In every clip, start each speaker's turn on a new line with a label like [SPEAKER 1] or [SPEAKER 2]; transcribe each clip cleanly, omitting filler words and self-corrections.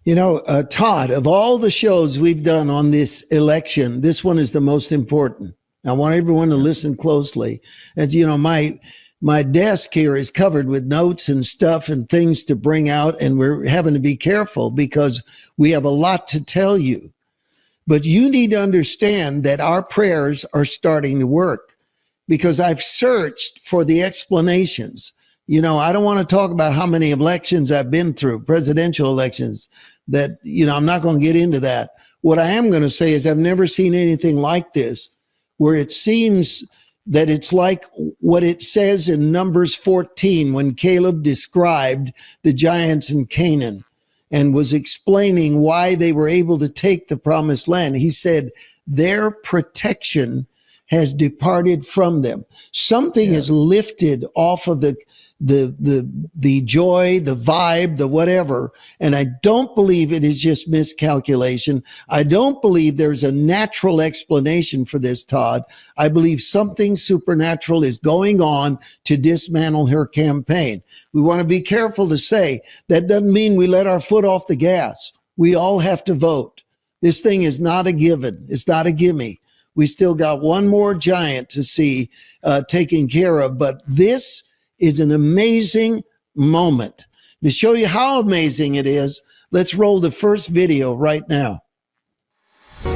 [SPEAKER 1] Todd, of all the shows we've done on this election, this one is the most important. I want everyone to listen closely. And, my desk here is covered with notes and stuff and things to bring out, and we're having to be careful because we have a lot to tell you. But you need to understand that our prayers are starting to work because I've searched for the explanations. I don't want to talk about how many elections I've been through, presidential elections, that, I'm not going to get into that. What I am going to say is I've never seen anything like this, where it seems that it's like what it says in Numbers 14 when Caleb described the giants in Canaan and was explaining why they were able to take the promised land. He said, their protection has departed from them. Something is lifted off of the joy, the vibe, the whatever. And I don't believe it is just miscalculation. I don't believe there's a natural explanation for this, Todd. I believe something supernatural is going on to dismantle her campaign. We want to be careful to say that doesn't mean we let our foot off the gas. We all have to vote. This thing is not a given. It's not a gimme. We still got one more giant to see taken care of. But this is an amazing moment. To show you how amazing it is, let's roll the first video right now.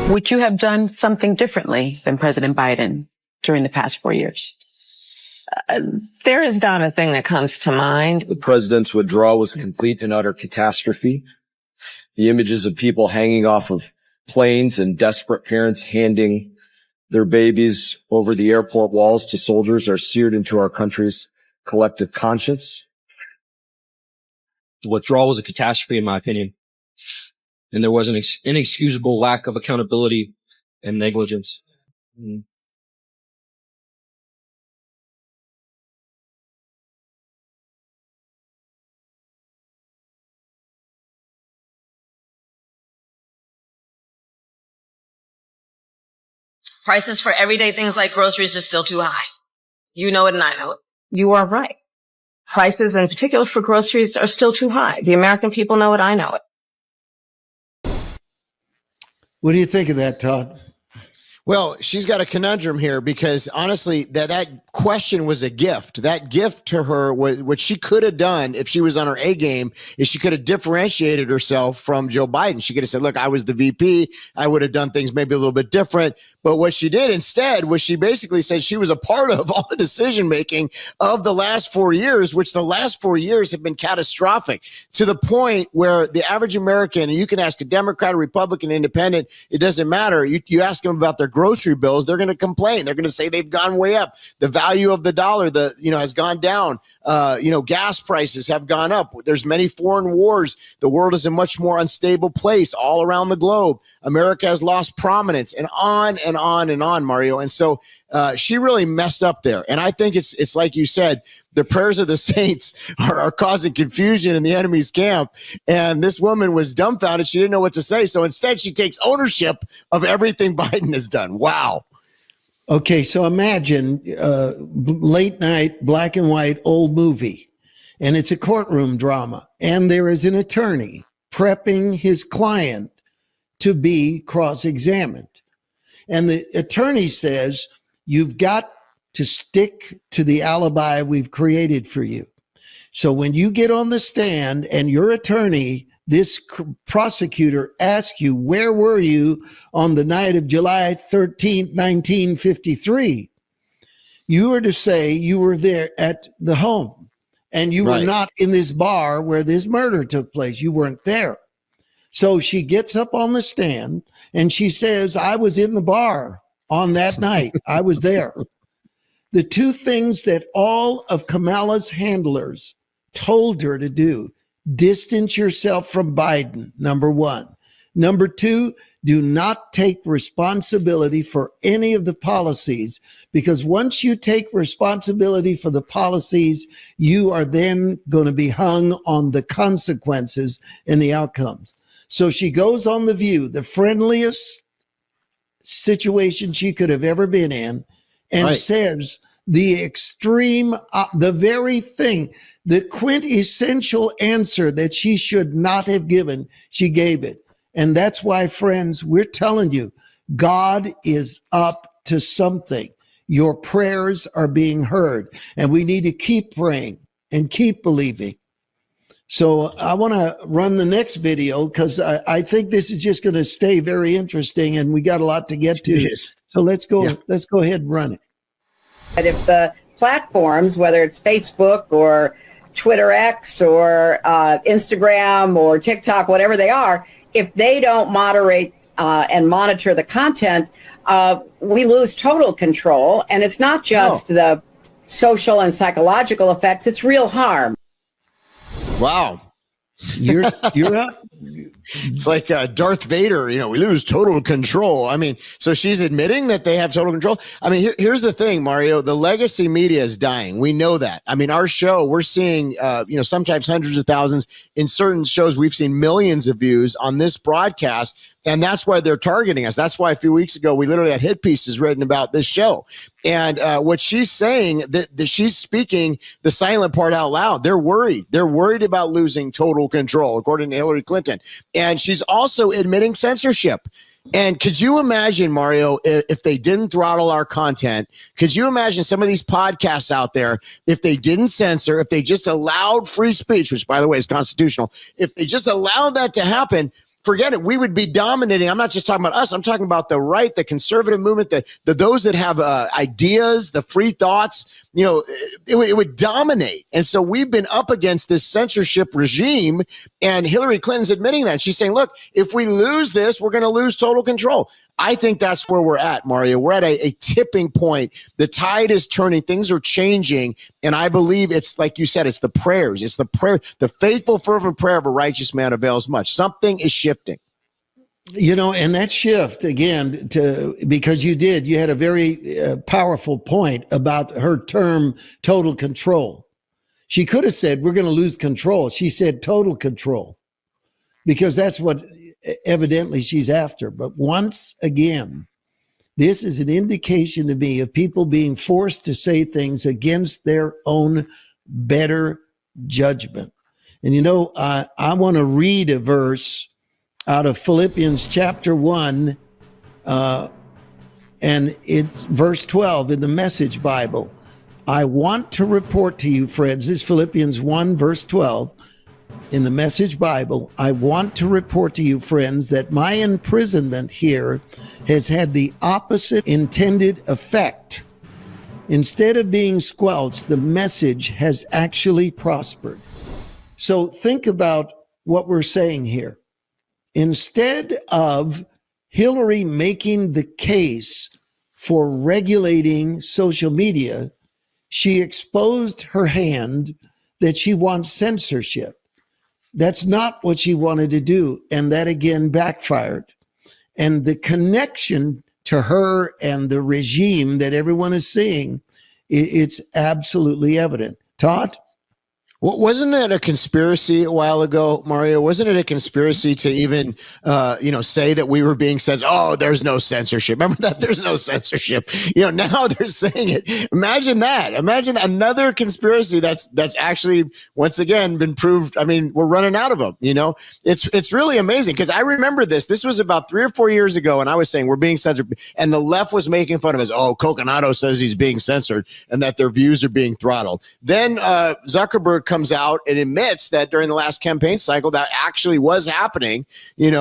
[SPEAKER 2] Would you have done something differently than President Biden during the past 4 years?
[SPEAKER 3] There is not a thing that comes to mind.
[SPEAKER 4] The president's withdrawal was a complete and utter catastrophe. The images of people hanging off of planes and desperate parents handing their babies over the airport walls to soldiers are seared into our country's collective conscience.
[SPEAKER 5] The withdrawal was a catastrophe, in my opinion. And there was an inexcusable lack of accountability and negligence.
[SPEAKER 6] Prices for everyday things like groceries are still too high. You know it and I know it.
[SPEAKER 3] You are right. Prices, in particular for groceries, are still too high. The American people know it. I know it.
[SPEAKER 1] What do you think of that, Todd?
[SPEAKER 7] Well, she's got a conundrum here because honestly, that question was a gift. That gift to her, what she could have done if she was on her A game, is she could have differentiated herself from Joe Biden. She could have said, look, I was the VP. I would have done things maybe a little bit different. But what she did instead was she basically said she was a part of all the decision making of the last 4 years, which the last 4 years have been catastrophic to the point where the average American, and you can ask a Democrat, a Republican, Independent, it doesn't matter. You ask them about their grocery bills, they're going to complain. They're going to say they've gone way up. The value of the dollar, has gone down. Gas prices have gone up. There's many foreign wars. The world is a much more unstable place all around the globe. America has lost prominence, and on and on and on, Mario. And so she really messed up there. And I think it's like you said, the prayers of the saints are causing confusion in the enemy's camp. And this woman was dumbfounded. She didn't know what to say. So instead, she takes ownership of everything Biden has done. Wow.
[SPEAKER 1] Okay, so imagine late night, black and white, old movie, and it's a courtroom drama. And there is an attorney prepping his client to be cross-examined. And the attorney says, you've got to stick to the alibi we've created for you. So when you get on the stand and your attorney, this prosecutor, asks you, where were you on the night of July 13th, 1953? You are to say you were there at the home and you were not in this bar where this murder took place. You weren't there. So she gets up on the stand and she says, I was in the bar on that night. I was there. The two things that all of Kamala's handlers told her to do: distance yourself from Biden, number one. Number two, do not take responsibility for any of the policies, because once you take responsibility for the policies, you are then going to be hung on the consequences and the outcomes. So she goes on The View, the friendliest situation she could have ever been in, and says the extreme, the very thing, the quintessential answer that she should not have given, she gave it. And that's why, friends, we're telling you, God is up to something. Your prayers are being heard, and we need to keep praying and keep believing. So I want to run the next video because I think this is just going to stay very interesting, and we got a lot to get to.
[SPEAKER 7] Yes.
[SPEAKER 1] So let's go ahead and run it.
[SPEAKER 8] But if the platforms, whether it's Facebook or Twitter X or Instagram or TikTok, whatever they are, if they don't moderate and monitor the content, we lose total control. And it's not just the social and psychological effects, it's real harm.
[SPEAKER 7] Wow.
[SPEAKER 1] You're up.
[SPEAKER 7] It's like Darth Vader, we lose total control. I mean, so she's admitting that they have total control. I mean, here's the thing, Mario, the legacy media is dying. We know that. I mean, our show, we're seeing, sometimes hundreds of thousands. In certain shows, we've seen millions of views on this broadcast. And that's why they're targeting us. That's why a few weeks ago, we literally had hit pieces written about this show. And what she's saying, that she's speaking the silent part out loud. They're worried. They're worried about losing total control, according to Hillary Clinton. And she's also admitting censorship. And could you imagine, Mario, if they didn't throttle our content? Could you imagine some of these podcasts out there, if they didn't censor, if they just allowed free speech, which, by the way, is constitutional, if they just allowed that to happen, forget it. We would be dominating. I'm not just talking about us. I'm talking about the right, the conservative movement, the those that have ideas, the free thoughts. It would dominate. And so we've been up against this censorship regime. And Hillary Clinton's admitting that. She's saying, look, if we lose this, we're going to lose total control. I think that's where we're at, Mario. We're at a tipping point. The tide is turning. Things are changing. And I believe it's like you said, it's the prayers. It's the prayer. The faithful, fervent prayer of a righteous man avails much. Something is shifting.
[SPEAKER 1] And that shift again because you had a very powerful point about her term total control. She could have said, we're going to lose control. She said total control because that's what evidently she's after. But once again, this is an indication to me of people being forced to say things against their own better judgment. And I want to read a verse out of Philippians chapter 1, and it's verse 12 in the Message Bible. I want to report to you, friends, this is Philippians 1, verse 12, in the Message Bible. I want to report to you, friends, that my imprisonment here has had the opposite intended effect. Instead of being squelched, the message has actually prospered. So think about what we're saying here. Instead of Hillary making the case for regulating social media, she exposed her hand that she wants censorship. That's not what she wanted to do. And that again backfired. And the connection to her and the regime that everyone is seeing, it's absolutely evident. Todd?
[SPEAKER 7] Wasn't that a conspiracy a while ago, Mario? Wasn't it a conspiracy to even, say that we were being censored? Oh, there's no censorship. Remember that? There's no censorship. Now they're saying it. Imagine that. Imagine another conspiracy that's actually, once again, been proved. I mean, we're running out of them, It's really amazing because I remember this. This was about 3 or 4 years ago, and I was saying we're being censored, and the left was making fun of us. Oh, Coconato says he's being censored and that their views are being throttled. Then Zuckerberg comes out and admits that during the last campaign cycle that actually was happening. You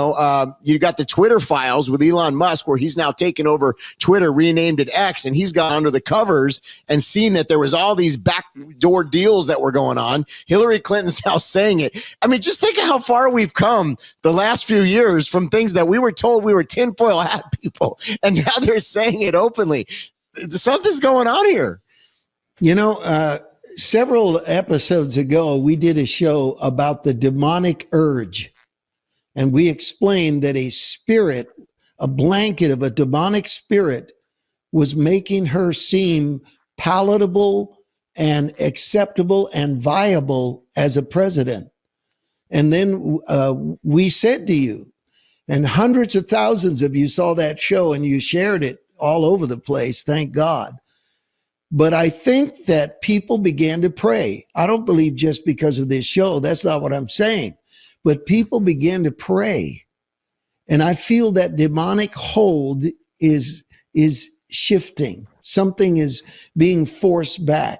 [SPEAKER 7] got the Twitter files with Elon Musk where he's now taken over Twitter, renamed it X, and he's gone under the covers and seen that there was all these backdoor deals that were going on. Hillary Clinton's now saying it. I mean, just think of how far we've come the last few years from things that we were told we were tinfoil hat people, and now they're saying it openly. Something's going on here.
[SPEAKER 1] Several episodes ago, we did a show about the demonic urge. And we explained that a blanket of a demonic spirit was making her seem palatable and acceptable and viable as a president. And then we said to you, and hundreds of thousands of you saw that show and you shared it all over the place, thank God. But I think that people began to pray. I don't believe just because of this show. That's not what I'm saying. But people began to pray. And I feel that demonic hold is shifting. Something is being forced back.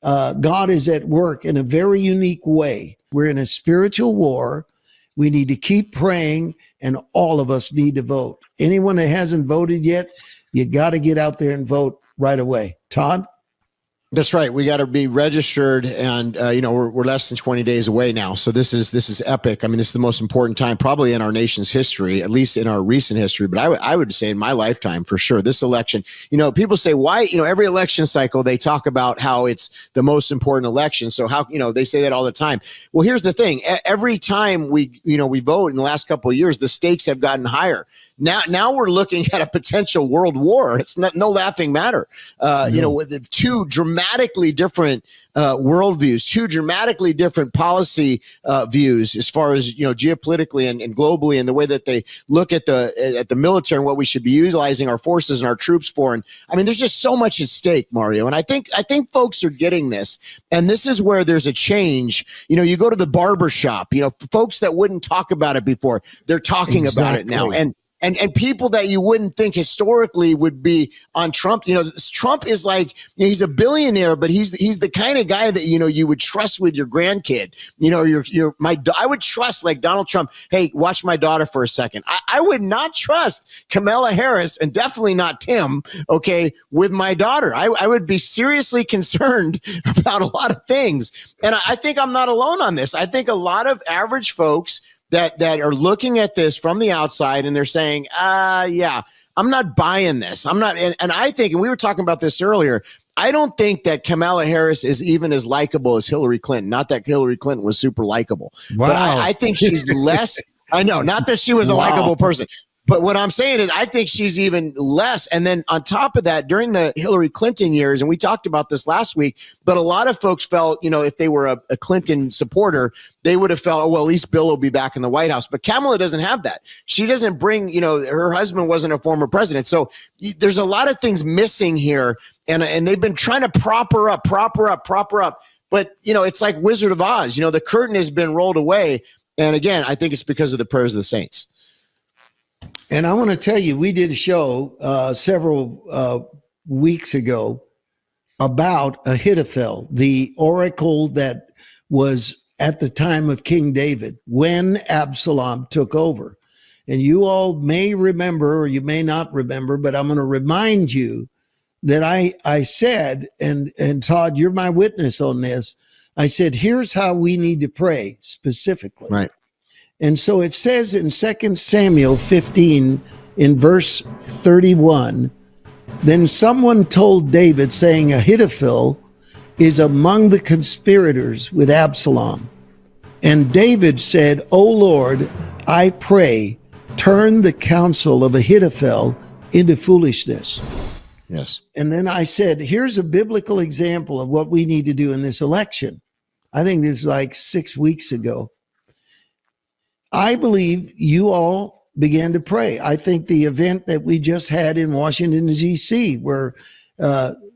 [SPEAKER 1] God is at work in a very unique way. We're in a spiritual war. We need to keep praying, and all of us need to vote. Anyone that hasn't voted yet, you got to get out there and vote right away. Todd?
[SPEAKER 7] That's right. We got to be registered, and we're less than 20 days away now. So this is epic. I mean, this is the most important time probably in our nation's history, at least in our recent history. But I would say in my lifetime for sure. This election, people say why, every election cycle they talk about how it's the most important election. So how, they say that all the time. Well, here's the thing. Every time we vote in the last couple of years, the stakes have gotten higher. Now we're looking at a potential world war. It's no laughing matter. With two dramatically different worldviews, two dramatically different policy views as far as geopolitically and globally, and the way that they look at the military and what we should be utilizing our forces and our troops for. And I mean, there's just so much at stake, Mario. And I think folks are getting this, and this is where there's a change. You go to the barber shop. Folks that wouldn't talk about it before, they're talking about it now, and people that you wouldn't think historically would be on Trump. Trump is like, he's a billionaire, but he's the kind of guy that, you would trust with your grandkid. I would trust, like Donald Trump. Hey, watch my daughter for a second. I would not trust Kamala Harris, and definitely not Tim, okay, with my daughter. I would be seriously concerned about a lot of things. And I think I'm not alone on this. I think a lot of average folks that are looking at this from the outside, and they're saying, yeah, I'm not buying this. I'm not. And I think, and we were talking about this earlier, I don't think that Kamala Harris is even as likable as Hillary Clinton. Not that Hillary Clinton was super likable.
[SPEAKER 1] Wow.
[SPEAKER 7] But I think she's less. I know, not that she was a likable person. But what I'm saying is I think she's even less. And then on top of that, during the Hillary Clinton years, and we talked about this last week, but a lot of folks felt, if they were a Clinton supporter, they would have felt, oh, well, at least Bill will be back in the White House. But Kamala doesn't have that. She doesn't bring, her husband wasn't a former president. So there's a lot of things missing here. And they've been trying to prop her up. But, it's like Wizard of Oz. The curtain has been rolled away. And again, I think it's because of the prayers of the saints.
[SPEAKER 1] And I want to tell you, we did a show several weeks ago about Ahithophel, the oracle that was at the time of King David when Absalom took over. And you all may remember, or you may not remember, but I'm going to remind you that I said, and Todd, you're my witness on this. I said, here's how we need to pray specifically.
[SPEAKER 7] Right.
[SPEAKER 1] And so it says in 2 Samuel 15 in verse 31, then someone told David, saying, Ahithophel is among the conspirators with Absalom. And David said, O Lord, I pray, turn the counsel of Ahithophel into foolishness.
[SPEAKER 7] Yes.
[SPEAKER 1] And then I said, here's a biblical example of what we need to do in this election. I think this is like 6 weeks ago. I believe you all began to pray. I think the event that we just had in Washington, D.C., where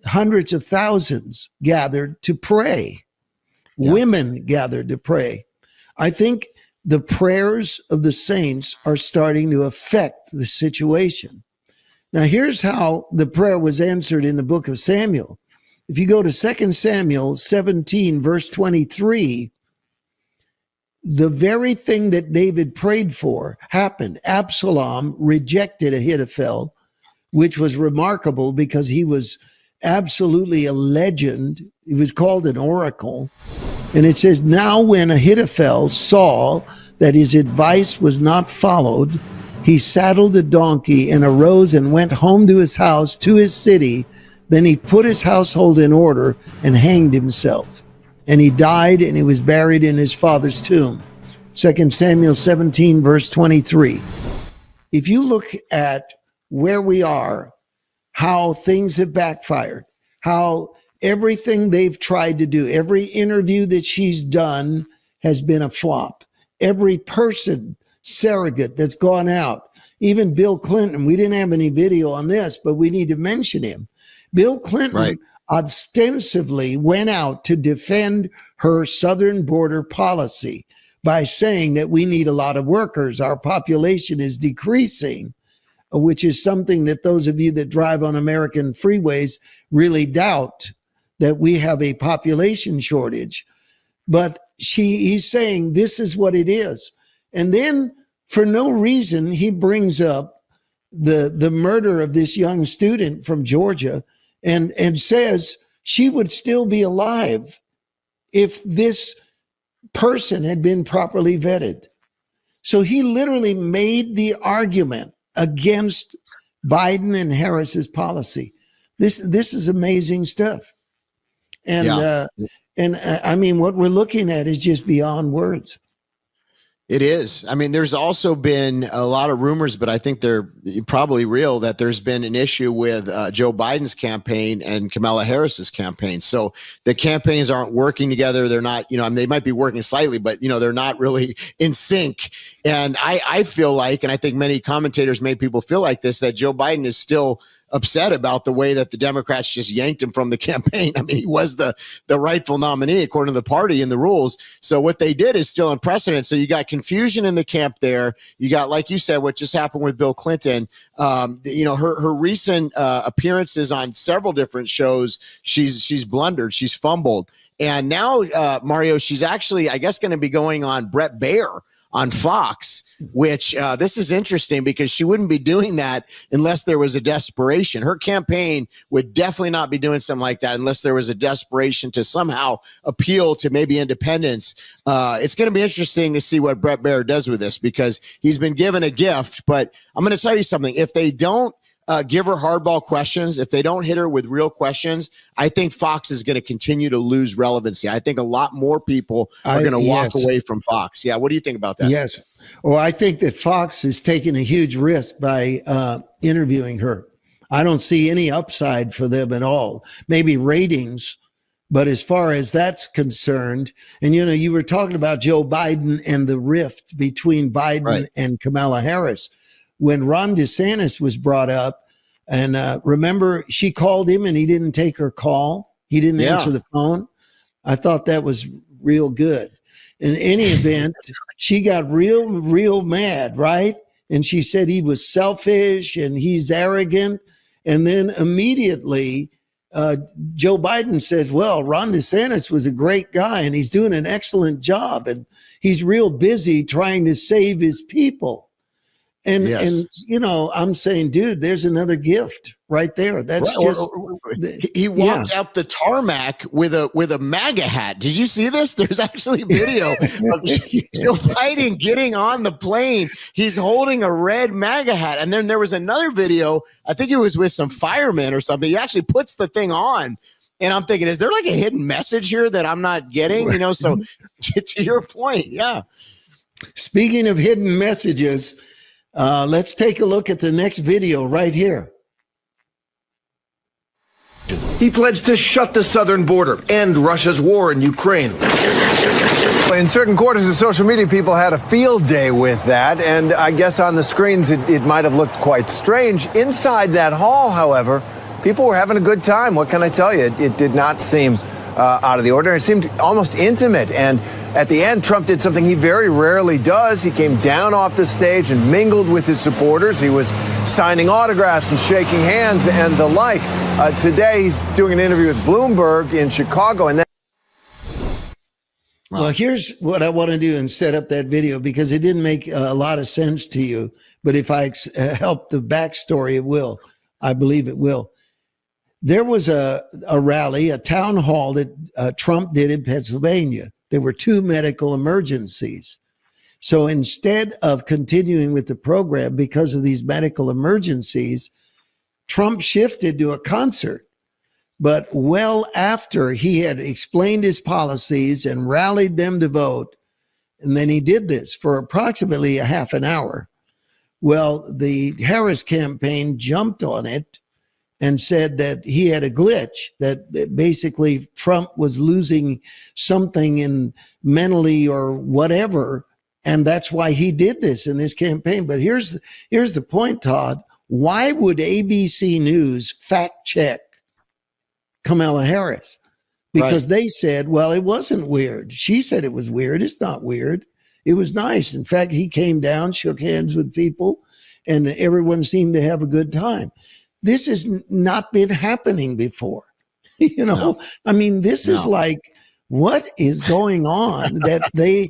[SPEAKER 1] hundreds of thousands gathered to pray, women gathered to pray. I think the prayers of the saints are starting to affect the situation. Now, here's how the prayer was answered in the book of Samuel. If you go to 2 Samuel 17, verse 23, the very thing that David prayed for happened. Absalom rejected Ahithophel, which was remarkable because he was absolutely a legend. He was called an oracle. And it says, now when Ahithophel saw that his advice was not followed, he saddled a donkey and arose and went home to his house, to his city. Then he put his household in order and hanged himself. And he died, and he was buried in his father's tomb. 2 Samuel 17, verse 23. If you look at where we are, how things have backfired, how everything they've tried to do, every interview that she's done has been a flop. Every person, surrogate that's gone out, even Bill Clinton, we didn't have any video on this, but we need to mention him. Bill Clinton,
[SPEAKER 7] right,
[SPEAKER 1] ostensibly went out to defend her southern border policy by saying that we need a lot of workers. Our population is decreasing, which is something that those of you that drive on American freeways really doubt, that we have a population shortage. But he's saying this is what it is. And then for no reason, he brings up the murder of this young student from Georgia and says she would still be alive if this person had been properly vetted. So he literally made the argument against Biden and Harris's policy. This is amazing stuff. And I mean, what we're looking at is just beyond words.
[SPEAKER 7] It is. I mean, there's also been a lot of rumors, but I think they're probably real, that there's been an issue with Joe Biden's campaign and Kamala Harris's campaign. So the campaigns aren't working together. They're not, I mean, they might be working slightly, but, they're not really in sync. And I feel like, and I think many commentators made people feel like this, that Joe Biden is still upset about the way that the Democrats just yanked him from the campaign. I mean, he was the rightful nominee according to the party and the rules. So what they did is still unprecedented. So you got confusion in the camp there. You got, like you said, what just happened with Bill Clinton. Her recent appearances on several different shows, she's blundered, she's fumbled. And now, Mario, she's actually, I guess, going to be going on Brett Baier on Fox, which this is interesting because she wouldn't be doing that unless there was a desperation. Her campaign would definitely not be doing something like that unless there was a desperation to somehow appeal to maybe independents. It's going to be interesting to see what Brett Baier does with this, because he's been given a gift. But I'm going to tell you something. If they don't give her hardball questions, if they don't hit her with real questions, I think Fox is going to continue to lose relevancy. I think a lot more people are going to walk away from Fox. Yeah. What do you think about that?
[SPEAKER 1] Yes. Well, I think that Fox is taking a huge risk by interviewing her. I don't see any upside for them at all. Maybe ratings, but as far as that's concerned, and you were talking about Joe Biden and the rift between Biden and Kamala Harris. When Ron DeSantis was brought up, and remember, she called him and he didn't take her call. He didn't answer the phone. I thought that was real good. In any event, she got real mad, right? And she said he was selfish and he's arrogant. And then immediately, Joe Biden says, well, Ron DeSantis was a great guy and he's doing an excellent job. And he's real busy trying to save his people. And I'm saying, dude, there's another gift right there. That's
[SPEAKER 7] he walked up the tarmac with a MAGA hat. Did you see this? There's actually video of Joe Biden getting on the plane. He's holding a red MAGA hat. And then there was another video, I think it was with some firemen or something. He actually puts the thing on. And I'm thinking, is there like a hidden message here that I'm not getting? So to your point, yeah.
[SPEAKER 1] Speaking of hidden messages, let's take a look at the next video right here.
[SPEAKER 9] He pledged to shut the southern border, end Russia's war in Ukraine.
[SPEAKER 10] In certain quarters of social media, people had a field day with that, and I guess on the screens it might have looked quite strange. Inside that hall, however, people were having a good time. What can I tell you? It did not seem out of the ordinary. It seemed almost intimate, and at the end, Trump did something he very rarely does. He came down off the stage and mingled with his supporters. He was signing autographs and shaking hands and the like. Today, he's doing an interview with Bloomberg in Chicago. And
[SPEAKER 1] Well, here's what I want to do and set up that video, because it didn't make a lot of sense to you. But if I help the backstory, it will. I believe it will. There was a rally, a town hall that Trump did in Pennsylvania. There were 2 medical emergencies. So instead of continuing with the program because of these medical emergencies, Trump shifted to a concert. But well after he had explained his policies and rallied them to vote, and then he did this for approximately a half an hour. Well, the Harris campaign jumped on it and said that he had a glitch, that basically Trump was losing something in mentally or whatever. And that's why he did this in this campaign. But here's the point, Todd. Why would ABC News fact check Kamala Harris because they said, well, it wasn't weird. She said it was weird. It's not weird. It was nice. In fact, he came down, shook hands with people, and everyone seemed to have a good time. This has not been happening before. I mean, this is like, what is going on that they,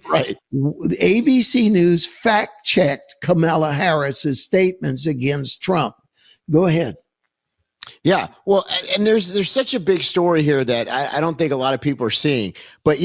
[SPEAKER 1] ABC News fact checked Kamala Harris's statements against Trump. Go ahead.
[SPEAKER 7] Yeah, well, and there's such a big story here that I don't think a lot of people are seeing. But,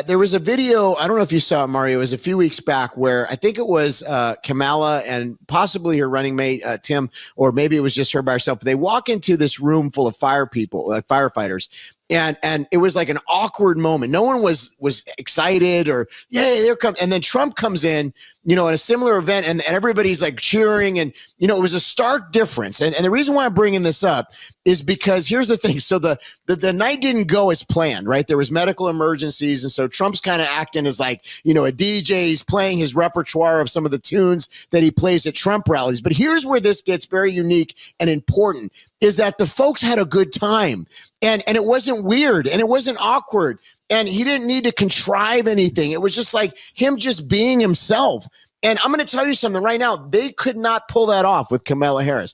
[SPEAKER 7] there was a video, I don't know if you saw it, Mario, it was a few weeks back where I think it was Kamala and possibly her running mate, Tim, or maybe it was just her by herself. But they walk into this room full of firefighters. And it was like an awkward moment. No one was excited or, yay, there comes. And then Trump comes in, in a similar event and everybody's like cheering. And, it was a stark difference. And the reason why I'm bringing this up is because here's the thing. So the night didn't go as planned, right? There was medical emergencies. And so Trump's kind of acting as like, a DJ. He's playing his repertoire of some of the tunes that he plays at Trump rallies. But here's where this gets very unique and important is that the folks had a good time and it wasn't weird and it wasn't awkward and he didn't need to contrive anything. It was just like him just being himself. And I'm going to tell you something right now. They could not pull that off with Kamala Harris.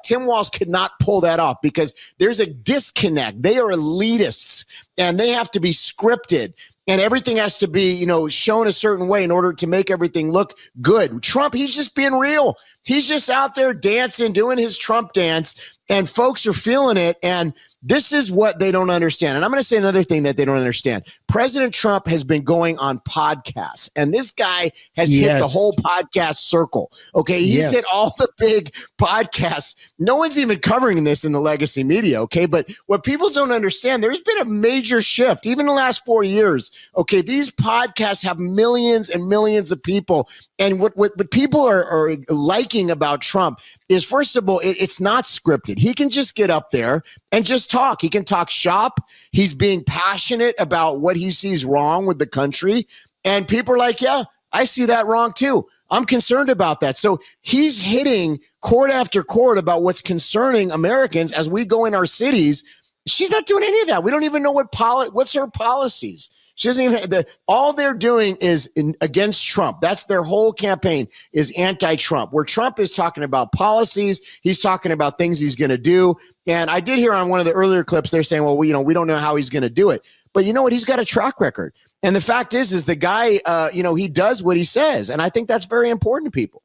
[SPEAKER 7] Tim Walz could not pull that off because there's a disconnect. They are elitists and they have to be scripted. And everything has to be, shown a certain way in order to make everything look good. Trump, he's just being real. He's just out there dancing, doing his Trump dance, and folks are feeling it. And this is what they don't understand. And I'm going to say another thing that they don't understand. President Trump has been going on podcasts, and this guy has hit the whole podcast circle. Okay. He's hit all the big podcasts. No one's even covering this in the legacy media. Okay. But what people don't understand, there's been a major shift, even the last 4 years. Okay. These podcasts have millions and millions of people. And what people are liking about Trump is, first of all, it's not scripted. He can just get up there and just talk. He can talk shop. He's being passionate about what he sees wrong with the country. And people are like, yeah, I see that wrong too. I'm concerned about that. So he's hitting court after court about what's concerning Americans as we go in our cities. She's not doing any of that. We don't even know what's her policies. She doesn't even, all they're doing is against Trump. That's their whole campaign is anti-Trump, where Trump is talking about policies. He's talking about things he's going to do. And I did hear on one of the earlier clips, they're saying, well, we don't know how he's going to do it. But you know what? He's got a track record. And the fact is the guy, he does what he says. And I think that's very important to people.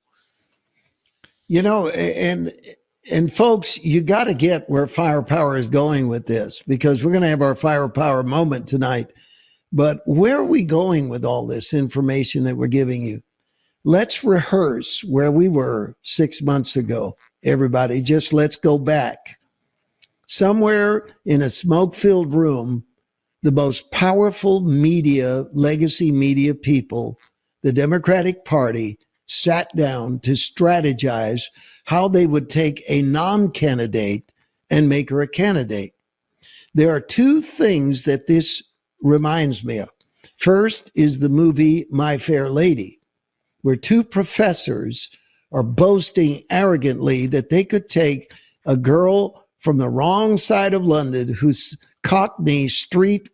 [SPEAKER 1] And folks, you got to get where firepower is going with this, because we're going to have our firepower moment tonight. But where are we going with all this information that we're giving you? Let's rehearse where we were 6 months ago. Everybody, just let's go back. Somewhere in a smoke-filled room, the most powerful media, legacy media people, the Democratic Party, sat down to strategize how they would take a non-candidate and make her a candidate. There are two things that this reminds me of. First is the movie My Fair Lady, where two professors are boasting arrogantly that they could take a girl from the wrong side of London who's Cockney street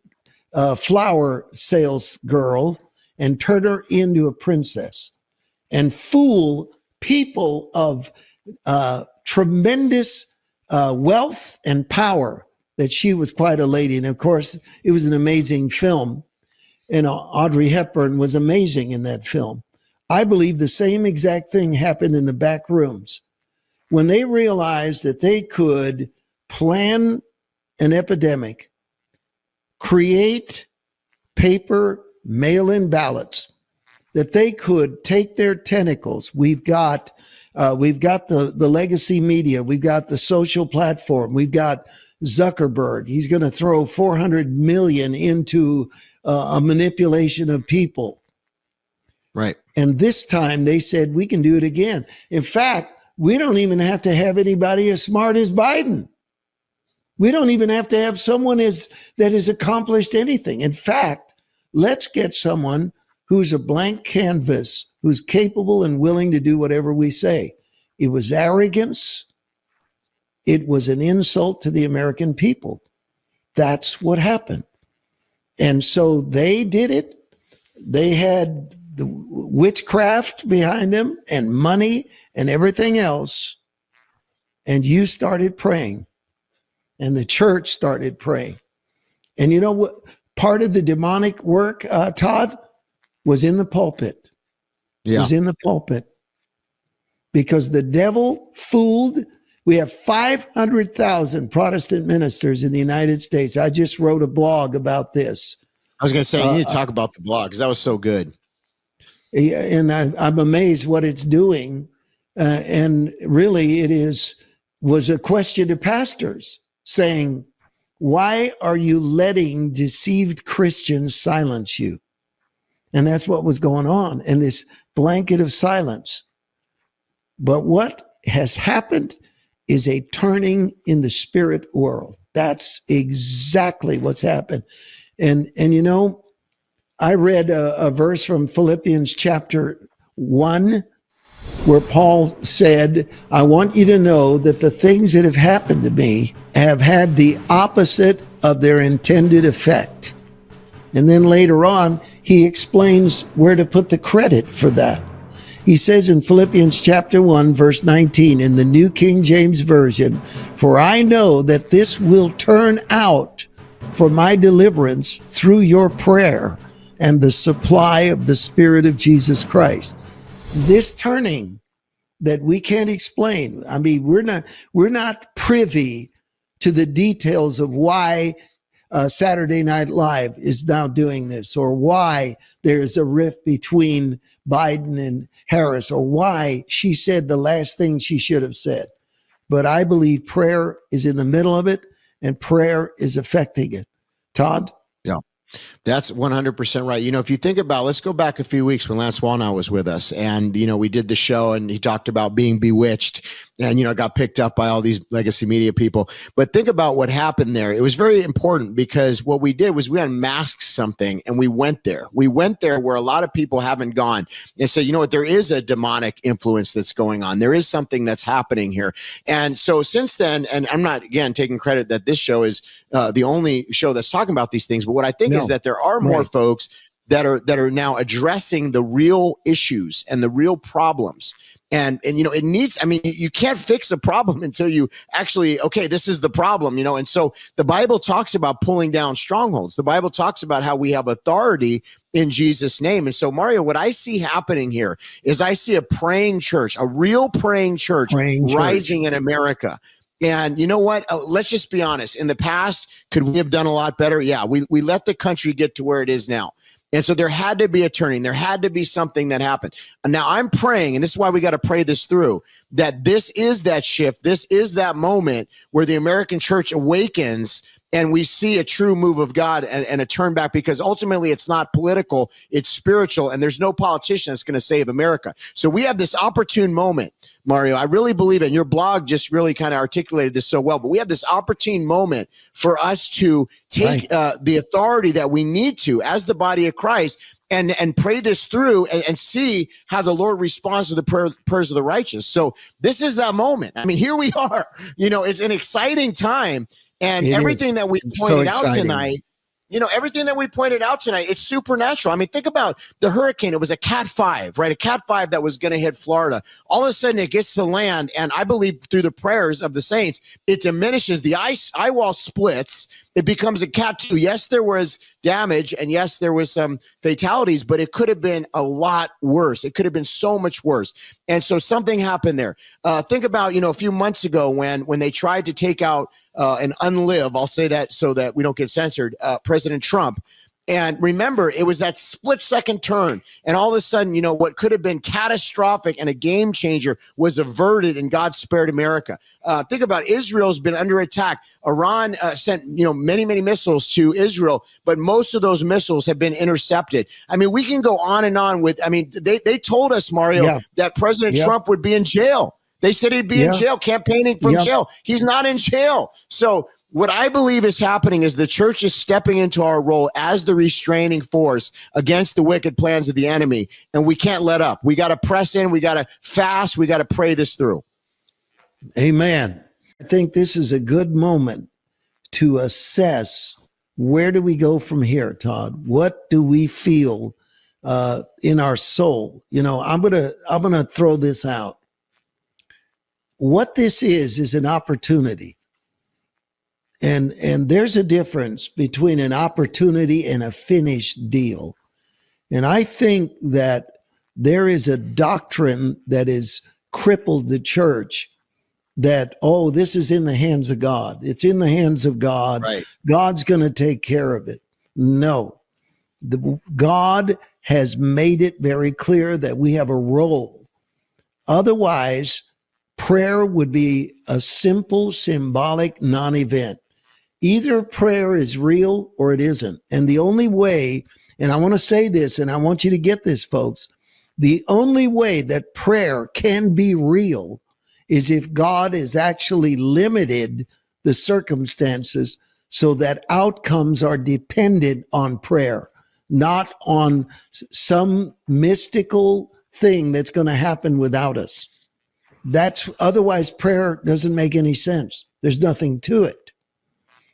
[SPEAKER 1] flower sales girl and turn her into a princess and fool people of tremendous wealth and power that she was quite a lady. And of course, it was an amazing film. And Audrey Hepburn was amazing in that film. I believe the same exact thing happened in the back rooms. When they realized that they could plan an epidemic, create paper mail-in ballots, that they could take their tentacles. We've got the legacy media. We've got the social platform. We've got Zuckerberg. He's going to throw 400 million into a manipulation of people.
[SPEAKER 7] Right.
[SPEAKER 1] And this time they said, we can do it again. In fact, we don't even have to have anybody as smart as Biden. We don't even have to have someone that has accomplished anything. In fact, let's get someone who's a blank canvas, who's capable and willing to do whatever we say. It was arrogance. It was an insult to the American people. That's what happened. And so they did it. They had the witchcraft behind them and money and everything else. And you started praying, and the church started praying. And you know what? Part of the demonic work, Todd, was in the pulpit.
[SPEAKER 7] Yeah.
[SPEAKER 1] Was in the pulpit. Because the devil fooled. We have 500,000 Protestant ministers in the United States. I just wrote a blog about this.
[SPEAKER 7] I was going to say, you need to talk about the blog because that was so good.
[SPEAKER 1] And I'm amazed what it's doing. And really was a question to pastors saying, why are you letting deceived Christians silence you? And that's what was going on in this blanket of silence. But what has happened is a turning in the spirit world. That's exactly what's happened. And you know, I read a verse from Philippians chapter 1 where Paul said, I want you to know that the things that have happened to me have had the opposite of their intended effect. And then later on, he explains where to put the credit for that. He says in Philippians chapter 1, verse 19, in the New King James Version, for I know that this will turn out for my deliverance through your prayer and the supply of the Spirit of Jesus Christ. This turning that we can't explain. I mean, we're not privy to the details of why Saturday Night Live is now doing this, or why there's a rift between Biden and Harris, or why she said the last thing she should have said. But I believe prayer is in the middle of it, and prayer is affecting it. Todd?
[SPEAKER 7] Yeah. That's 100% right. You know, if you think about, let's go back a few weeks when Lance Wallnau was with us, and, you know, we did the show and he talked about being bewitched and, you know, got picked up by all these legacy media people. But think about what happened there. It was very important because what we did was we unmasked something and we went there. We went there where a lot of people haven't gone and said, you know what, there is a demonic influence that's going on. There is something that's happening here. And so since then, and I'm not, again, taking credit that this show is the only show that's talking about these things, but what I think is that there are more folks that are now addressing the real issues and the real problems. And you know, it needs, I mean, you can't fix a problem until you actually, okay, this is the problem, you know. And so the Bible talks about pulling down strongholds. The Bible talks about how we have authority in Jesus' name. And so, Mario, what I see happening here is I see a praying church, a real praying church rising in America. And you know what? Let's just be honest. In the past, could we have done a lot better? Yeah, we let the country get to where it is now. And so there had to be a turning. There had to be something that happened. And now I'm praying, and this is why we got to pray this through, that this is that shift. This is that moment where the American church awakens and we see a true move of God and a turn back, because ultimately it's not political, it's spiritual, and there's no politician that's going to save America. So we have this opportune moment, Mario. I really believe it. And your blog just really kind of articulated this so well, but we have this opportune moment for us to take the authority that we need to as the body of Christ and pray this through and see how the Lord responds to the prayers of the righteous. So this is that moment. I mean, here we are. You know, it's an exciting time. And everything that we pointed out tonight, you know, everything that we pointed out tonight, it's supernatural. I mean, think about the hurricane. It was a Cat 5, right? A Cat 5 that was going to hit Florida. All of a sudden it gets to land. And I believe through the prayers of the saints, it diminishes. The eye wall splits. It becomes a Cat 2. Yes, there was damage. And yes, there was some fatalities, but it could have been a lot worse. It could have been so much worse. And so something happened there. Think about, you know, a few months ago when they tried to take out and unlive, I'll say that so that we don't get censored, President Trump. And remember, it was that split-second turn. And all of a sudden, you know, what could have been catastrophic and a game changer was averted, and God spared America. Think about Israel's been under attack. Iran sent, you know, many, many missiles to Israel, but most of those missiles have been intercepted. I mean, we can go on and on with, I mean, they told us, Mario, that President Trump would be in jail. They said he'd be in jail, campaigning from jail. He's not in jail. So what I believe is happening is the church is stepping into our role as the restraining force against the wicked plans of the enemy. And we can't let up. We got to press in. We got to fast. We got to pray this through.
[SPEAKER 1] Amen. I think this is a good moment to assess where do we go from here, Todd? What do we feel in our soul? I'm gonna throw this out. What this is an opportunity. And there's a difference between an opportunity and a finished deal. And I think that there is a doctrine that has crippled the church that, this is in the hands of God. It's in the hands of God.
[SPEAKER 7] Right.
[SPEAKER 1] God's going to take care of it. No, God has made it very clear that we have a role. Otherwise, prayer would be a simple, symbolic non-event. Either prayer is real or it isn't. And the only way, and I want to say this, and I want you to get this, folks, the only way that prayer can be real is if God has actually limited the circumstances so that outcomes are dependent on prayer, not on some mystical thing that's going to happen without us. Otherwise prayer doesn't make any sense. There's nothing to it,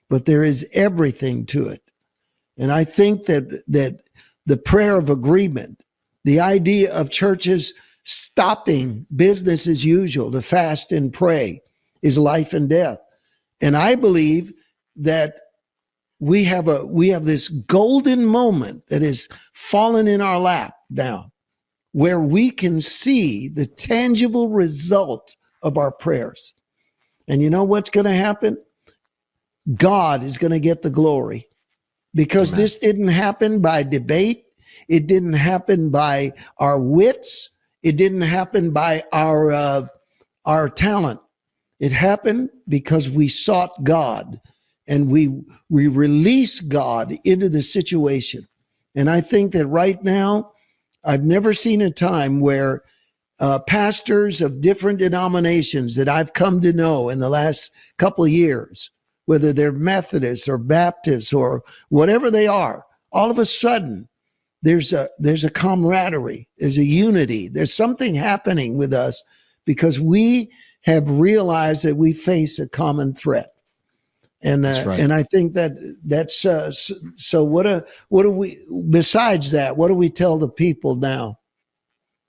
[SPEAKER 1] but there is everything to it. And I think that the prayer of agreement, the idea of churches stopping business as usual to fast and pray, is life and death. And I believe that we have this golden moment that has fallen in our lap now, where we can see the tangible result of our prayers. And you know what's going to happen? God is going to get the glory, because Amen. This didn't happen by debate. It didn't happen by our wits. It didn't happen by our talent. It happened because we sought God and we released God into the situation. And I think that right now, I've never seen a time where pastors of different denominations that I've come to know in the last couple of years, whether they're Methodists or Baptists or whatever they are, all of a sudden there's a camaraderie, there's a unity, there's something happening with us because we have realized that we face a common threat. And right. And I think that's so. What do we besides that? What do we tell the people now?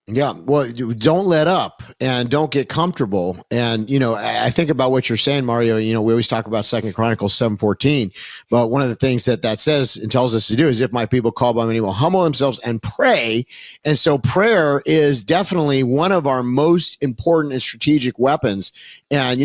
[SPEAKER 7] Yeah, well, don't let up and don't get comfortable. And, I think about what you're saying, Mario. We always talk about 2 Chronicles 7:14, but one of the things that says and tells us to do is if my people call by my name will humble themselves and pray. And so prayer is definitely one of our most important and strategic weapons. And,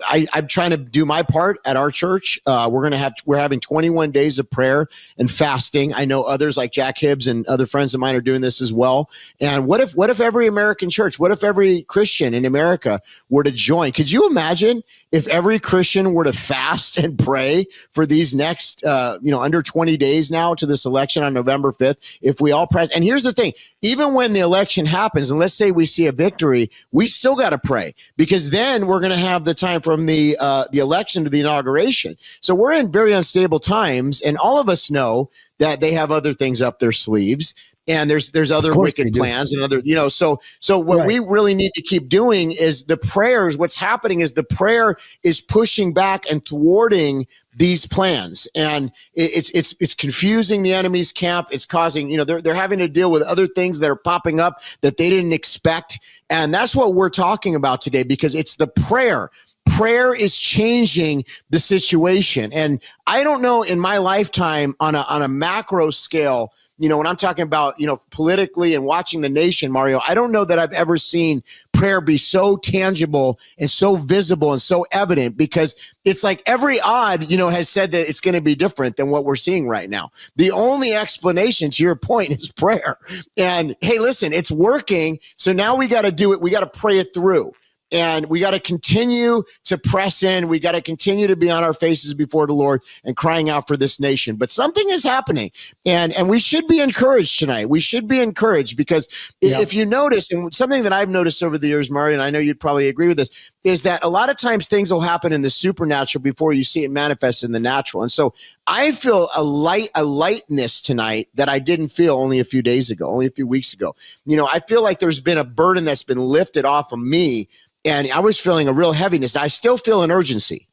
[SPEAKER 7] I'm trying to do my part at our church. We're having 21 days of prayer and fasting. I know others like Jack Hibbs and other friends of mine are doing this as well. And what if every American church, what if every Christian in America were to join? Could you imagine if every Christian were to fast and pray for these next, under 20 days now to this election on November 5th, if we all press? And here's the thing, even when the election happens, and let's say we see a victory, we still got to pray, because then we're going to have the time from the election to the inauguration. So we're in very unstable times, and all of us know that they have other things up their sleeves. And there's other wicked plans and other, so what right. we really need to keep doing is the prayers. What's happening is the prayer is pushing back and thwarting these plans. And it's confusing the enemy's camp. It's causing, they're having to deal with other things that are popping up that they didn't expect. And that's what we're talking about today, because it's the prayer. Prayer is changing the situation. And I don't know in my lifetime on a macro scale, when I'm talking about, politically and watching the nation, Mario, I don't know that I've ever seen prayer be so tangible and so visible and so evident, because it's like every odd, has said that it's going to be different than what we're seeing right now. The only explanation, to your point, is prayer. And hey, listen, it's working. So now we got to do it. We got to pray it through. And we got to continue to press in. We got to continue to be on our faces before the Lord and crying out for this nation. But something is happening, and we should be encouraged tonight. We should be encouraged, because if you notice, and something that I've noticed over the years, Mario, and I know you'd probably agree with this, is that a lot of times things will happen in the supernatural before you see it manifest in the natural. And so I feel a lightness tonight that I didn't feel only a few days ago, only a few weeks ago. I feel like there's been a burden that's been lifted off of me. and I was feeling a real heaviness. I still feel an urgency.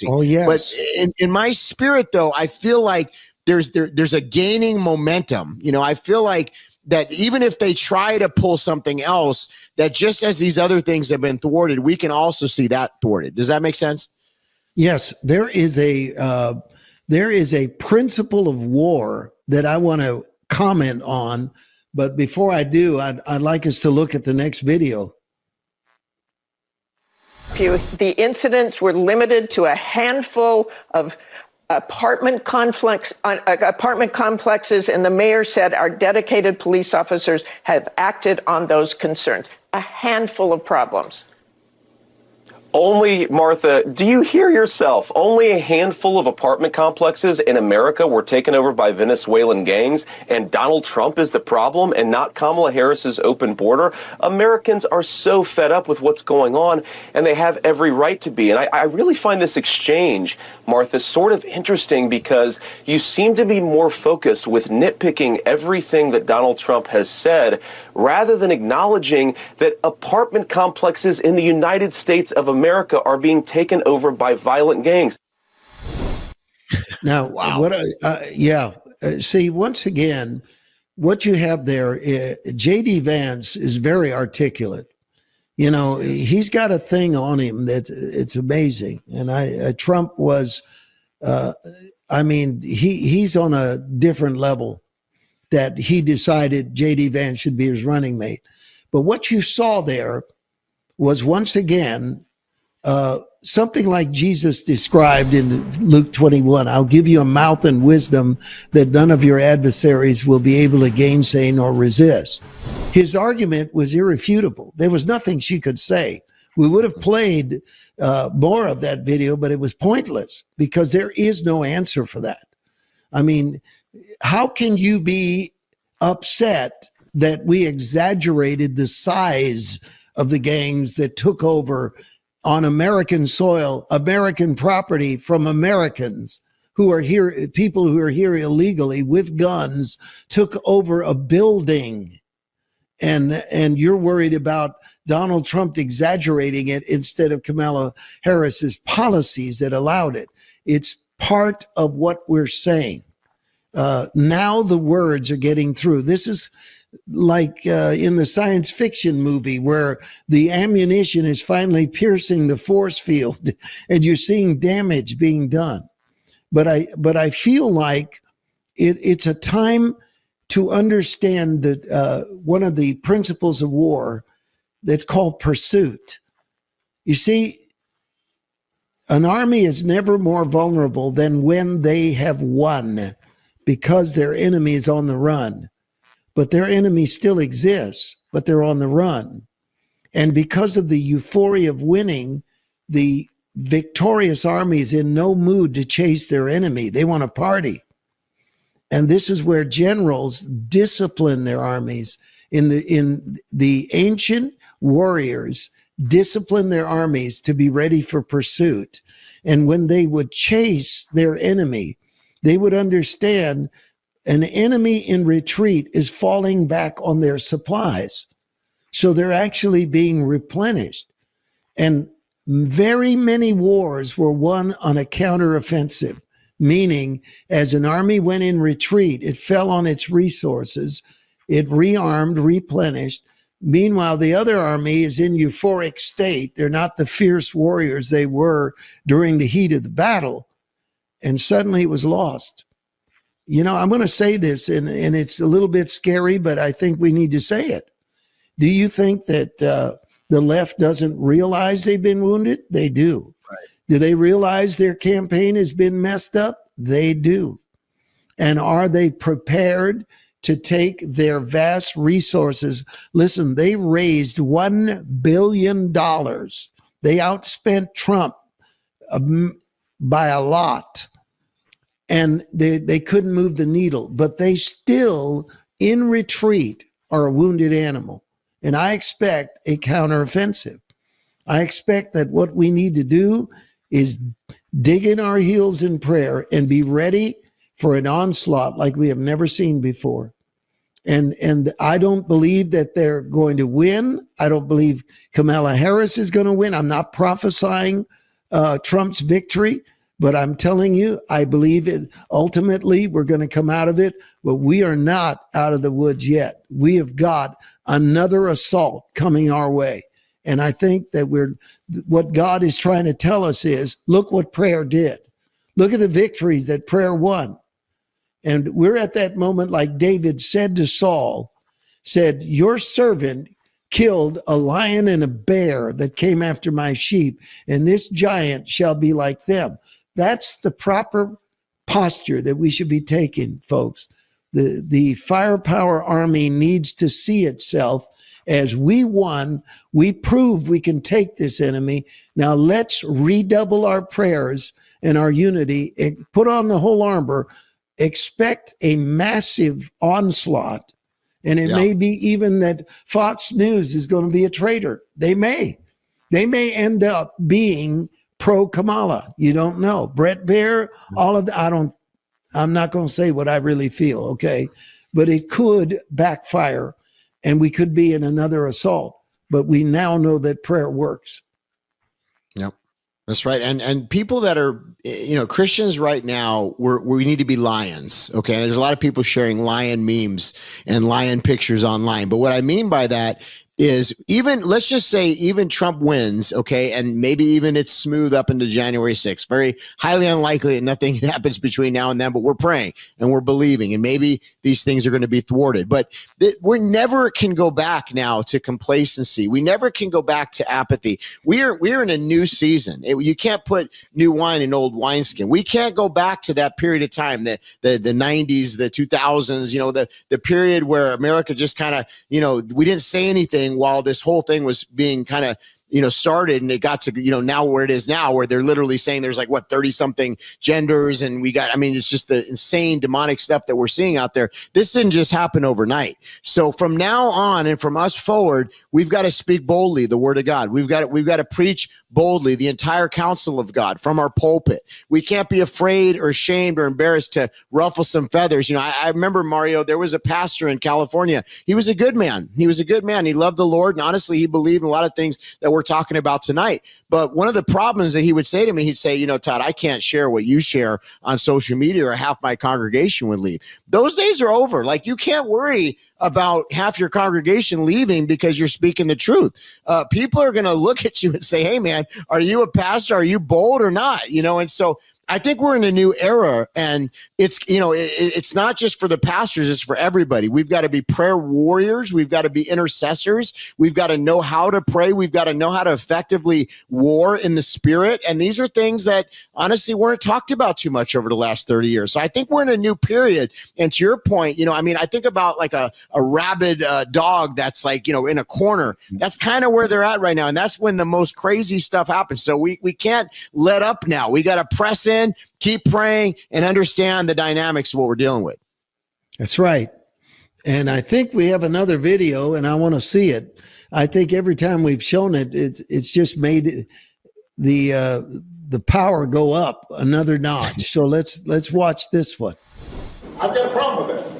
[SPEAKER 1] Oh, yes.
[SPEAKER 7] But in my spirit, though, I feel like there's a gaining momentum. You know, I feel like that even if they try to pull something else, that just as these other things have been thwarted, we can also see that thwarted. Does that make sense?
[SPEAKER 1] Yes, there is a principle of war that I want to comment on, but before I do, I'd like us to look at the next video.
[SPEAKER 11] The incidents were limited to a handful of apartment complexes, and the mayor said our dedicated police officers have acted on those concerns. A handful of problems.
[SPEAKER 12] Only, Martha, do you hear yourself? Only a handful of apartment complexes in America were taken over by Venezuelan gangs, and Donald Trump is the problem and not Kamala Harris's open border. Americans are so fed up with what's going on, and they have every right to be. And I really find this exchange, Martha, sort of interesting because you seem to be more focused with nitpicking everything that Donald Trump has said rather than acknowledging that apartment complexes in the United States of America are being taken over by violent gangs.
[SPEAKER 1] Now, wow. See, once again, what you have there, J.D. Vance is very articulate. You know, he's got a thing on him that it's amazing. And Trump was, he's on a different level that he decided J.D. Vance should be his running mate. But what you saw there was once again, something like Jesus described in Luke 21, I'll give you a mouth and wisdom that none of your adversaries will be able to gainsay nor resist. His argument was irrefutable. There was nothing she could say. We would have played more of that video, but it was pointless because there is no answer for that. I mean, how can you be upset that we exaggerated the size of the gangs that took over on American soil, American property from Americans who are here, people who are here illegally with guns, took over a building. And you're worried about Donald Trump exaggerating it instead of Kamala Harris's policies that allowed it. It's part of what we're saying. Now the words are getting through. This is like in the science fiction movie where the ammunition is finally piercing the force field and you're seeing damage being done. But I feel like it's a time to understand that one of the principles of war that's called pursuit. You see, an army is never more vulnerable than when they have won because their enemy is on the run. But their enemy still exists, but they're on the run. And because of the euphoria of winning, the victorious army is in no mood to chase their enemy. They want to party. And this is where generals discipline their armies. In the ancient warriors discipline their armies to be ready for pursuit. And when they would chase their enemy, they would understand an enemy in retreat is falling back on their supplies. So they're actually being replenished. And very many wars were won on a counteroffensive, meaning as an army went in retreat, it fell on its resources, it rearmed, replenished. Meanwhile, the other army is in euphoric state. They're not the fierce warriors they were during the heat of the battle. And suddenly it was lost. You know, I'm going to say this, and it's a little bit scary, but I think we need to say it. Do you think that the left doesn't realize they've been wounded? They do. Right. Do they realize their campaign has been messed up? They do. And are they prepared to take their vast resources? Listen, they raised $1 billion. They outspent Trump by a lot. And they couldn't move the needle, but they still, in retreat, are a wounded animal. And I expect a counteroffensive. I expect that what we need to do is dig in our heels in prayer and be ready for an onslaught like we have never seen before. And I don't believe that they're going to win. I don't believe Kamala Harris is going to win. I'm not prophesying Trump's victory, but I'm telling you, I believe ultimately we're going to come out of it, but we are not out of the woods yet. We have got another assault coming our way. And I think that what God is trying to tell us is, look what prayer did. Look at the victories that prayer won. And we're at that moment, like David said to Saul, said, your servant killed a lion and a bear that came after my sheep, and this giant shall be like them. That's the proper posture that we should be taking, folks. The firepower army needs to see itself as we won. We proved we can take this enemy. Now let's redouble our prayers and our unity, put on the whole armor, expect a massive onslaught. And it may be even that Fox News is going to be a traitor. They may end up being pro Kamala. You don't know. Brett Baer, all of that. I'm not going to say what I really feel. Okay. But it could backfire and we could be in another assault, but we now know that prayer works.
[SPEAKER 7] Yep. That's right. And people that are, Christians right now, we need to be lions. Okay. And there's a lot of people sharing lion memes and lion pictures online. But what I mean by that is let's just say even Trump wins, okay, and maybe even it's smooth up into January 6th. Very highly unlikely that nothing happens between now and then, but we're praying and we're believing, and maybe these things are going to be thwarted. But we never can go back now to complacency. We never can go back to apathy. We're in a new season. You can't put new wine in old wineskin. We can't go back to that period of time, the 90s, the 2000s, the period where America just kind of, we didn't say anything while this whole thing was being kind of, started, and it got to, now where it is now, where they're literally saying there's 30 something genders. And it's just the insane demonic stuff that we're seeing out there. This didn't just happen overnight. So from now on and from us forward, we've got to speak boldly the word of God. We've got to preach boldly the entire counsel of God from our pulpit. We can't be afraid or ashamed or embarrassed to ruffle some feathers. I remember, Mario, there was a pastor in California. He was a good man. He loved the Lord. And honestly, he believed in a lot of things that we're talking about tonight. But one of the problems that he would say to me, he'd say, Todd, I can't share what you share on social media or half my congregation would leave. Those days are over. You can't worry about half your congregation leaving because you're speaking the truth. People are going to look at you and say, hey, man, are you a pastor? Are you bold or not? And so I think we're in a new era, and it's not just for the pastors, it's for everybody. We've got to be prayer warriors. We've got to be intercessors. We've got to know how to pray. We've got to know how to effectively war in the spirit. And these are things that honestly weren't talked about too much over the last 30 years. So I think we're in a new period. And to your point, I think about a rabid dog that's in a corner. That's kind of where they're at right now. And that's when the most crazy stuff happens. So we can't let up now. We got to press in, keep praying, and understand the dynamics of what we're dealing with.
[SPEAKER 1] That's right. And I think we have another video, and I want to see it. I think every time we've shown it, it's just made the power go up another notch. So let's watch this one.
[SPEAKER 13] I've got a problem with that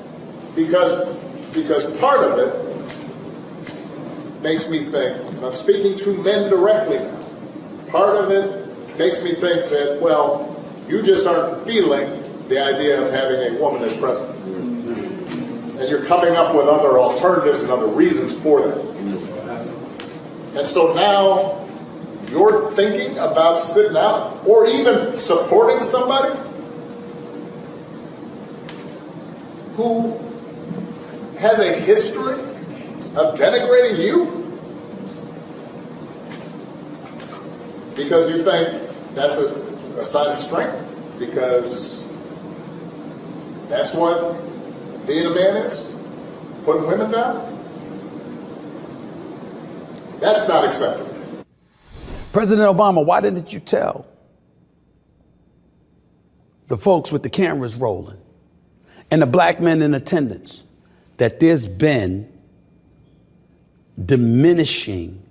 [SPEAKER 13] because part of it makes me think, and I'm speaking to men directly now, part of it makes me think that, well, you just aren't feeling the idea of having a woman as president. And you're coming up with other alternatives and other reasons for that. And so now you're thinking about sitting out or even supporting somebody who has a history of denigrating you because you think that's a sign of strength, because that's what being a man is, putting women down. That's not acceptable.
[SPEAKER 14] President Obama, why didn't you tell the folks with the cameras rolling and the black men in attendance that there's been diminishing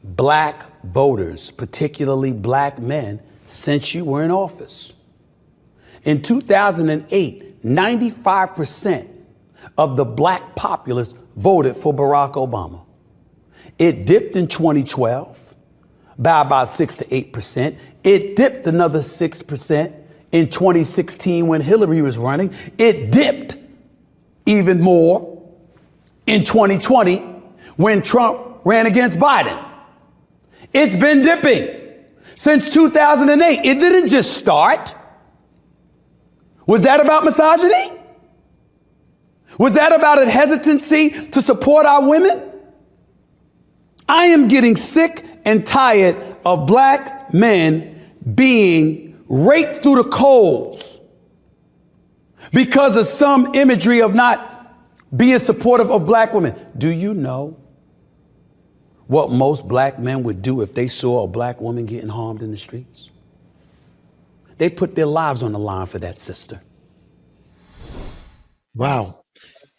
[SPEAKER 14] black voters, particularly black men, since you were in office? In 2008, 95% of the black populace voted for Barack Obama. It dipped in 2012 by about 6 to 8%. It dipped another 6% in 2016 when Hillary was running. It dipped even more in 2020 when Trump ran against Biden. It's been dipping since 2008. It didn't just start. Was that about misogyny? Was that about a hesitancy to support our women? I am getting sick and tired of black men being raked through the coals because of some imagery of not being supportive of black women. Do you know what most black men would do if they saw a black woman getting harmed in the streets? They put their lives on the line for that sister.
[SPEAKER 1] Wow.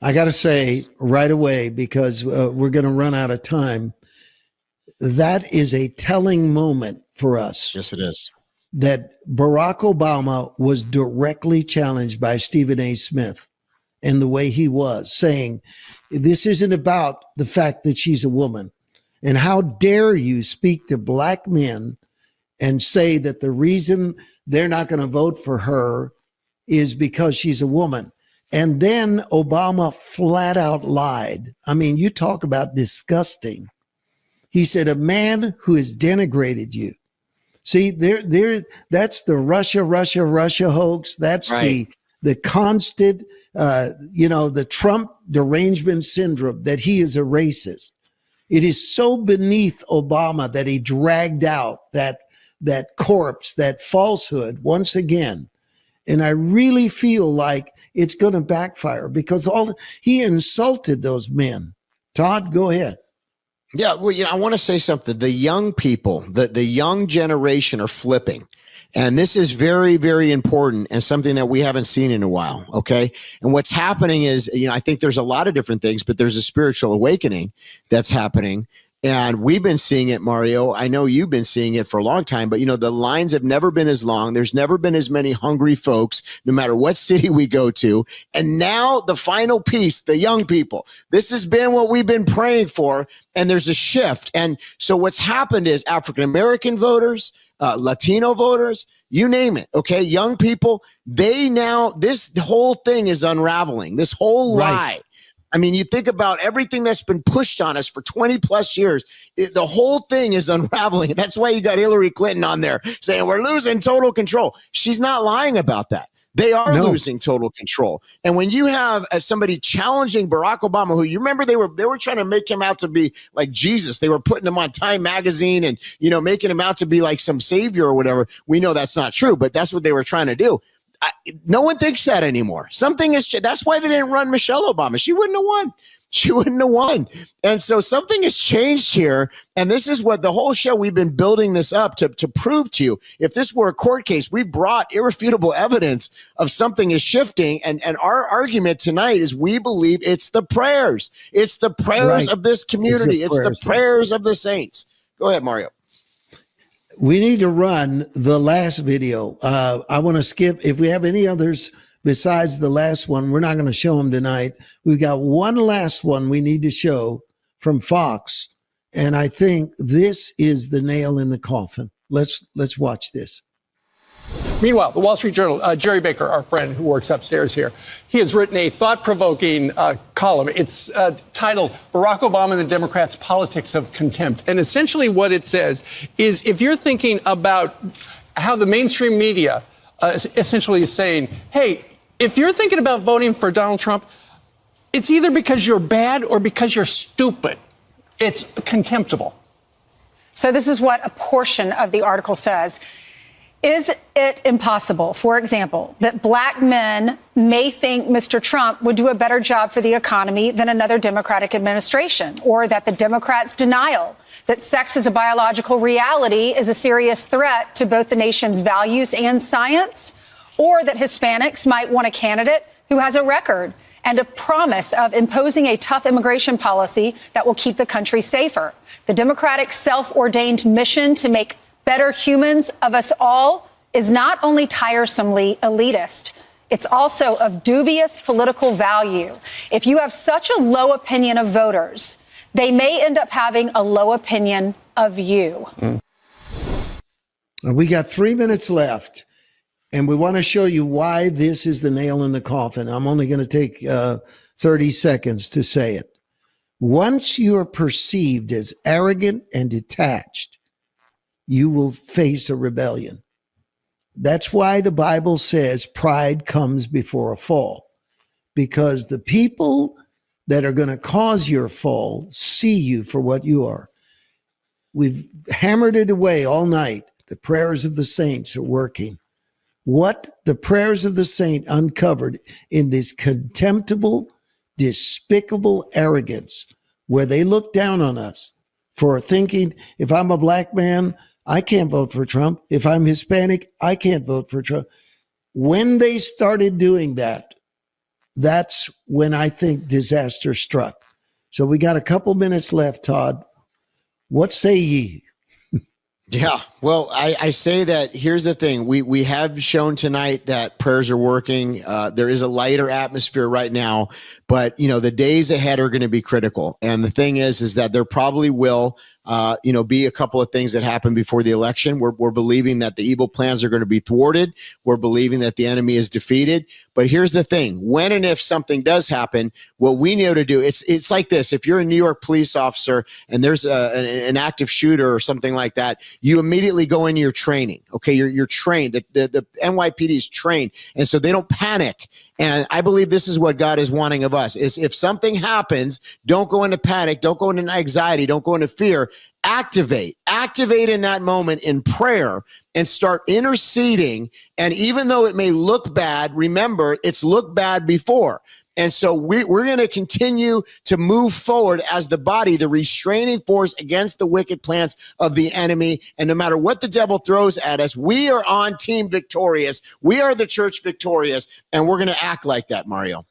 [SPEAKER 1] I got to say right away, because we're going to run out of time, that is a telling moment for us.
[SPEAKER 7] Yes, it is.
[SPEAKER 1] That Barack Obama was directly challenged by Stephen A. Smith and the way he was saying, this isn't about the fact that she's a woman. And how dare you speak to black men and say that the reason they're not going to vote for her is because she's a woman. And then Obama flat out lied. I mean, you talk about disgusting. He said, a man who has denigrated you. See, that's the Russia hoax. That's right. the constant, the Trump derangement syndrome, that he is a racist. It is so beneath Obama that he dragged out that corpse, that falsehood once again. And I really feel like it's going to backfire because he insulted those men. Todd, go ahead.
[SPEAKER 7] Yeah, well, I want to say something. The young people, the young generation are flipping. And this is very, very important and something that we haven't seen in a while. Okay. And what's happening is, I think there's a lot of different things, but there's a spiritual awakening that's happening. And we've been seeing it, Mario. I know you've been seeing it for a long time, but the lines have never been as long. There's never been as many hungry folks, no matter what city we go to. And now the final piece, the young people, this has been what we've been praying for. And there's a shift. And so what's happened is African-American voters, Latino voters, you name it. Okay. Young people, this whole thing is unraveling, this whole lie. Right. I mean, you think about everything that's been pushed on us for 20 plus years. The whole thing is unraveling. That's why you got Hillary Clinton on there saying we're losing total control. She's not lying about that. They are losing total control. And when you have somebody challenging Barack Obama, who you remember they were trying to make him out to be like Jesus. They were putting him on Time magazine and, making him out to be like some savior or whatever. We know that's not true, but that's what they were trying to do. No one thinks that anymore. Something is. That's why they didn't run Michelle Obama. She wouldn't have won. And so something has changed here. And this is what the whole show, we've been building this up to prove to you. If this were a court case, we brought irrefutable evidence of something is shifting. And our argument tonight is we believe it's the prayers. It's the prayers of this community. It's the prayers of the saints. Go ahead, Mario.
[SPEAKER 1] We need to run the last video. I want to skip. If we have any others besides the last one, we're not going to show them tonight. We've got one last one we need to show from Fox. And I think this is the nail in the coffin. Let's watch this.
[SPEAKER 15] Meanwhile, the Wall Street Journal, Jerry Baker, our friend who works upstairs here, he has written a thought-provoking column. It's titled Barack Obama and the Democrats' Politics of Contempt. And essentially what it says is if you're thinking about how the mainstream media essentially is saying, hey, if you're thinking about voting for Donald Trump, it's either because you're bad or because you're stupid. It's contemptible.
[SPEAKER 16] So this is what a portion of the article says. Is it impossible, for example, that black men may think Mr. Trump would do a better job for the economy than another Democratic administration, or that the Democrats' denial that sex is a biological reality is a serious threat to both the nation's values and science, or that Hispanics might want a candidate who has a record and a promise of imposing a tough immigration policy that will keep the country safer? The Democratic self-ordained mission to make better humans of us all is not only tiresomely elitist, It's also of dubious political value. If you have such a low opinion of voters, they may end up having a low opinion of you.
[SPEAKER 1] We got 3 minutes left, and we want to show you why this is the nail in the coffin. I'm only going to take 30 seconds to say it. Once you are perceived as arrogant and detached, you will face a rebellion. That's why the Bible says pride comes before a fall, because the people that are going to cause your fall see you for what you are. We've hammered it away all night. The prayers of the saints are working. What the prayers of the saint uncovered in this contemptible, despicable arrogance, where they look down on us for thinking, if I'm a black man, I can't vote for Trump. If I'm Hispanic, I can't vote for Trump. When they started doing that, that's when I think disaster struck. So we got a couple minutes left, Todd. What say ye?
[SPEAKER 7] Yeah, well, I say that here's the thing. We have shown tonight that prayers are working. There is a lighter atmosphere right now, but, the days ahead are going to be critical. And the thing is that there probably will, be a couple of things that happen before the election. We're believing that the evil plans are going to be thwarted. We're believing that the enemy is defeated. But here's the thing. When and if something does happen, what we know to do, it's like this. If you're a New York police officer and there's an active shooter or something like that, you immediately go into your training. Okay, you're trained. The NYPD is trained, and so they don't panic. And I believe this is what God is wanting of us, is if something happens, don't go into panic, don't go into anxiety, don't go into fear. Activate in that moment in prayer and start interceding. And even though it may look bad, remember, it's looked bad before. And so we're going to continue to move forward as the body, the restraining force against the wicked plans of the enemy. And no matter what the devil throws at us, we are on team victorious. We are the church victorious, and we're going to act like that, Mario.